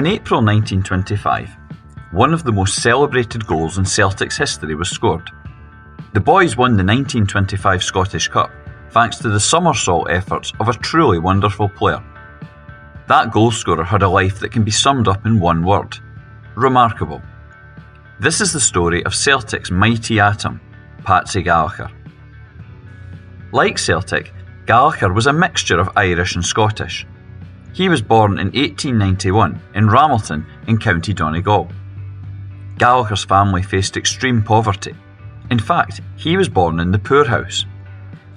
In April 1925, one of the most celebrated goals in Celtic's history was scored. The Bhoys won the 1925 Scottish Cup thanks to the somersault efforts of a truly wonderful player. That goalscorer had a life that can be summed up in one word: remarkable. This is the story of Celtic's mighty atom, Patsy Gallacher. Like Celtic, Gallacher was a mixture of Irish and Scottish. He was born in 1891 in Ramelton in County Donegal. Gallacher's family faced extreme poverty. In fact, he was born in the poorhouse.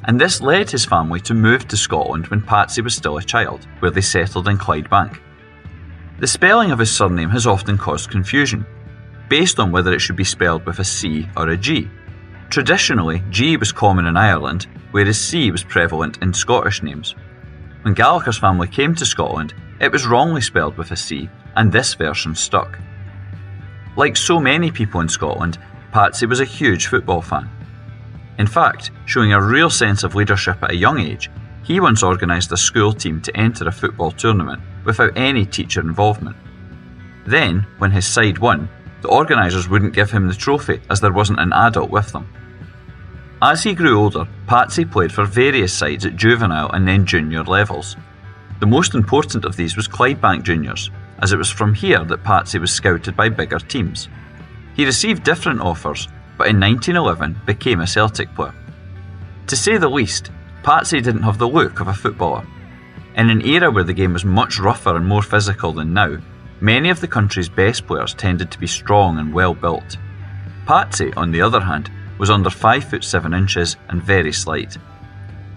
And this led his family to move to Scotland when Patsy was still a child, where they settled in Clydebank. The spelling of his surname has often caused confusion, based on whether it should be spelled with a C or a G. Traditionally, G was common in Ireland, whereas C was prevalent in Scottish names. When Gallacher's family came to Scotland, it was wrongly spelled with a C, and this version stuck. Like so many people in Scotland, Patsy was a huge football fan. In fact, showing a real sense of leadership at a young age, he once organised a school team to enter a football tournament without any teacher involvement. Then, when his side won, the organisers wouldn't give him the trophy as there wasn't an adult with them. As he grew older, Patsy played for various sides at juvenile and then junior levels. The most important of these was Clydebank Juniors, as it was from here that Patsy was scouted by bigger teams. He received different offers, but in 1911 became a Celtic player. To say the least, Patsy didn't have the look of a footballer. In an era where the game was much rougher and more physical than now, many of the country's best players tended to be strong and well built. Patsy, on the other hand, was under 5'7" and very slight.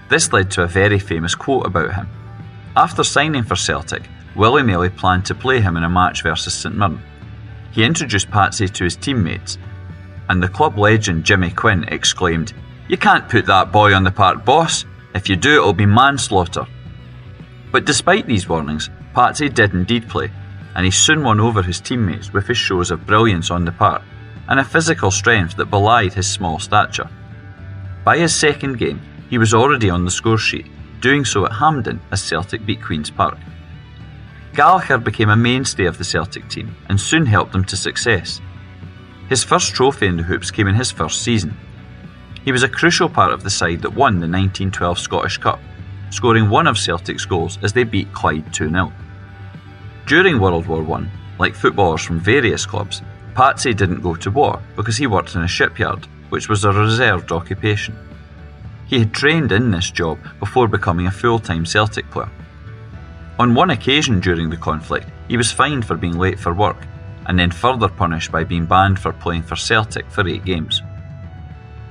This led to a very famous quote about him. After signing for Celtic, Willie Maley planned to play him in a match versus St Mirren. He introduced Patsy to his teammates, and the club legend Jimmy Quinn exclaimed, "You can't put that boy on the park, boss. If you do, it'll be manslaughter." But despite these warnings, Patsy did indeed play, and he soon won over his teammates with his shows of brilliance on the park and a physical strength that belied his small stature. By his second game, he was already on the score sheet, doing so at Hampden as Celtic beat Queen's Park. Gallacher became a mainstay of the Celtic team and soon helped them to success. His first trophy in the hoops came in his first season. He was a crucial part of the side that won the 1912 Scottish Cup, scoring one of Celtic's goals as they beat Clyde 2-0. During World War I, like footballers from various clubs, Patsy didn't go to war because he worked in a shipyard, which was a reserved occupation. He had trained in this job before becoming a full-time Celtic player. On one occasion during the conflict, he was fined for being late for work, and then further punished by being banned for playing for Celtic for 8 games.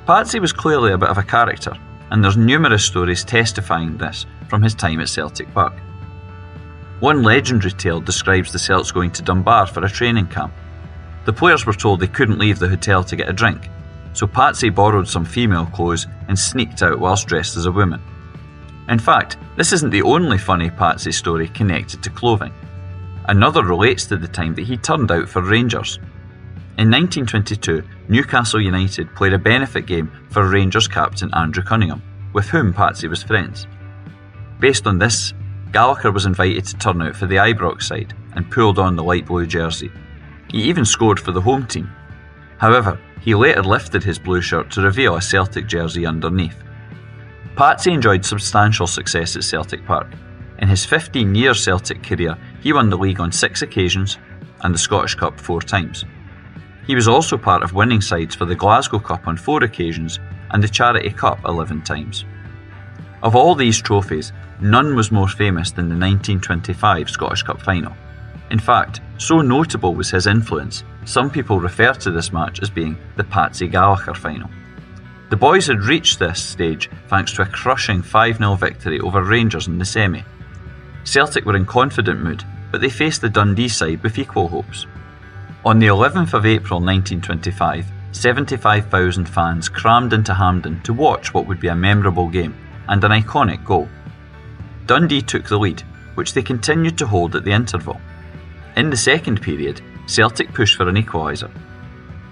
Patsy was clearly a bit of a character, and there's numerous stories testifying this from his time at Celtic Park. One legendary tale describes the Celts going to Dunbar for a training camp. The players were told they couldn't leave the hotel to get a drink, so Patsy borrowed some female clothes and sneaked out whilst dressed as a woman. In fact, this isn't the only funny Patsy story connected to clothing. Another relates to the time that he turned out for Rangers. In 1922, Newcastle United played a benefit game for Rangers captain Andrew Cunningham, with whom Patsy was friends. Based on this, Gallacher was invited to turn out for the Ibrox side and pulled on the light blue jersey. He even scored for the home team. However, he later lifted his blue shirt to reveal a Celtic jersey underneath. Patsy enjoyed substantial success at Celtic Park. In his 15-year Celtic career, he won the league on 6 occasions and the Scottish Cup 4 times. He was also part of winning sides for the Glasgow Cup on 4 occasions and the Charity Cup 11 times. Of all these trophies, none was more famous than the 1925 Scottish Cup final. In fact, so notable was his influence, some people refer to this match as being the Patsy Gallacher final. The Bhoys had reached this stage thanks to a crushing 5-0 victory over Rangers in the semi. Celtic were in confident mood, but they faced the Dundee side with equal hopes. On the 11th of April 1925, 75,000 fans crammed into Hampden to watch what would be a memorable game and an iconic goal. Dundee took the lead, which they continued to hold at the interval. In the second period, Celtic pushed for an equaliser.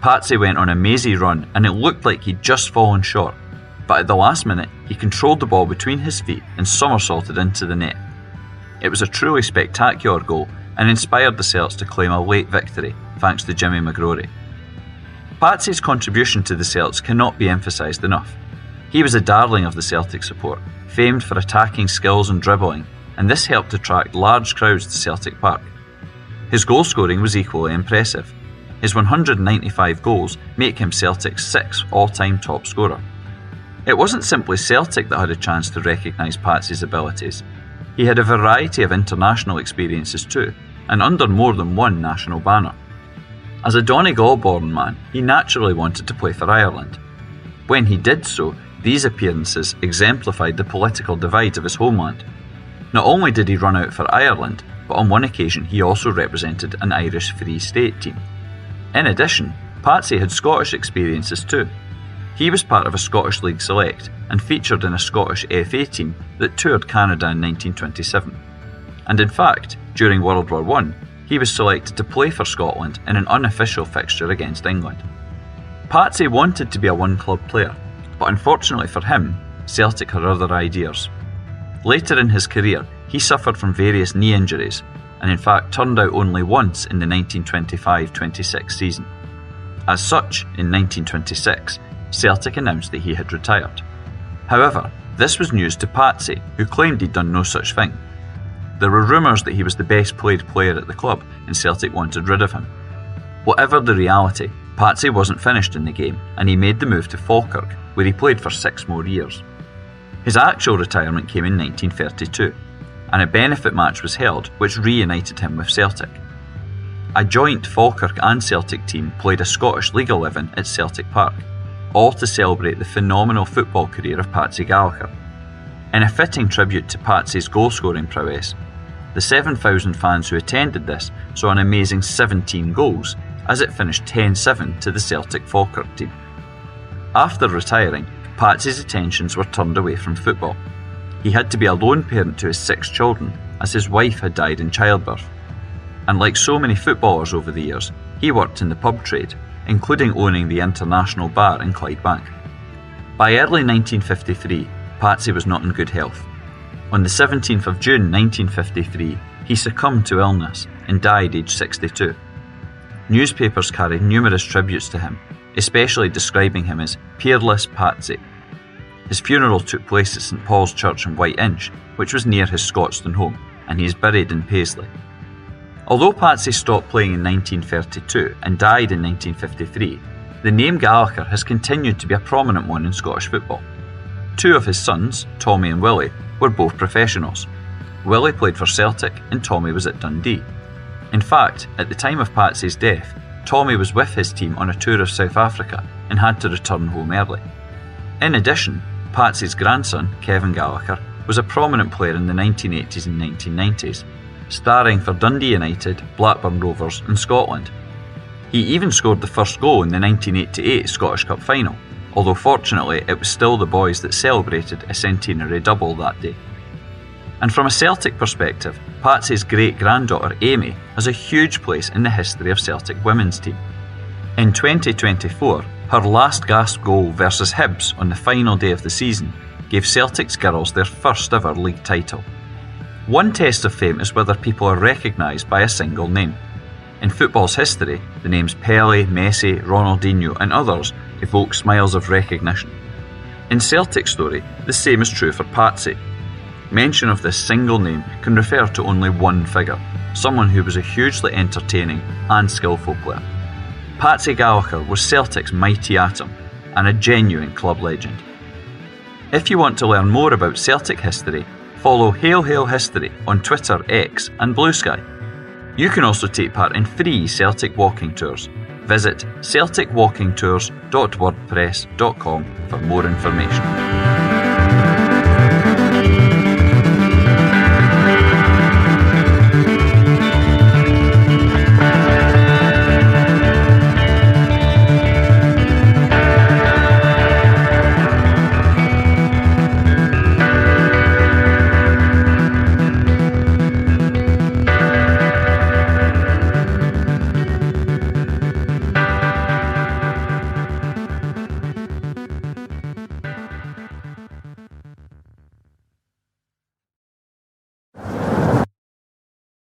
Patsy went on a mazy run and it looked like he'd just fallen short, but at the last minute he controlled the ball between his feet and somersaulted into the net. It was a truly spectacular goal and inspired the Celts to claim a late victory thanks to Jimmy McGrory. Patsy's contribution to the Celts cannot be emphasised enough. He was a darling of the Celtic support, famed for attacking skills and dribbling, and this helped attract large crowds to Celtic Park. His goal scoring was equally impressive. His 195 goals make him Celtic's sixth all-time top scorer. It wasn't simply Celtic that had a chance to recognise Patsy's abilities. He had a variety of international experiences too, and under more than one national banner. As a Donegal-born man, he naturally wanted to play for Ireland. When he did so, these appearances exemplified the political divide of his homeland. Not only did he run out for Ireland, but on one occasion he also represented an Irish Free State team. In addition, Patsy had Scottish experiences too. He was part of a Scottish League select and featured in a Scottish FA team that toured Canada in 1927. And in fact, during World War I, he was selected to play for Scotland in an unofficial fixture against England. Patsy wanted to be a one-club player, but unfortunately for him, Celtic had other ideas. Later in his career, he suffered from various knee injuries, and in fact turned out only once in the 1925-26 season. As such, in 1926, Celtic announced that he had retired. However, this was news to Patsy, who claimed he'd done no such thing. There were rumours that he was the best played player at the club and Celtic wanted rid of him. Whatever the reality, Patsy wasn't finished in the game and he made the move to Falkirk, where he played for 6 more years. His actual retirement came in 1932, and a benefit match was held which reunited him with Celtic. A joint Falkirk and Celtic team played a Scottish League 11 at Celtic Park, all to celebrate the phenomenal football career of Patsy Gallacher. In a fitting tribute to Patsy's goal-scoring prowess, the 7,000 fans who attended this saw an amazing 17 goals as it finished 10-7 to the Celtic Falkirk team. After retiring, Patsy's attentions were turned away from football. He had to be a lone parent to his 6 children as his wife had died in childbirth. And like so many footballers over the years, he worked in the pub trade, including owning the International Bar in Clydebank. By early 1953, Patsy was not in good health. On the 17th of June 1953, he succumbed to illness and died aged 62. Newspapers carried numerous tributes to him, especially describing him as Peerless Patsy. His funeral took place at St Paul's Church in White Inch, which was near his Scotstoun home, and he is buried in Paisley. Although Patsy stopped playing in 1932 and died in 1953, the name Gallacher has continued to be a prominent one in Scottish football. 2 of his sons, Tommy and Willie, were both professionals. Willie played for Celtic and Tommy was at Dundee. In fact, at the time of Patsy's death, Tommy was with his team on a tour of South Africa and had to return home early. In addition, Patsy's grandson, Kevin Gallacher, was a prominent player in the 1980s and 1990s, starring for Dundee United, Blackburn Rovers and Scotland. He even scored the first goal in the 1988 Scottish Cup final, although fortunately it was still the Bhoys that celebrated a centenary double that day. And from a Celtic perspective, Patsy's great-granddaughter Amy has a huge place in the history of Celtic women's team. In 2024, her last gasp goal versus Hibs on the final day of the season gave Celtic's girls their first ever league title. One test of fame is whether people are recognised by a single name. In football's history, the names Pelé, Messi, Ronaldinho and others evoke smiles of recognition. In Celtic's story, the same is true for Patsy. Mention of this single name can refer to only one figure, someone who was a hugely entertaining and skillful player. Patsy Gallacher was Celtic's mighty atom and a genuine club legend. If you want to learn more about Celtic history, follow Hail Hail History on Twitter, X and Blue Sky. You can also take part in free Celtic walking tours. Visit celticwalkingtours.wordpress.com for more information.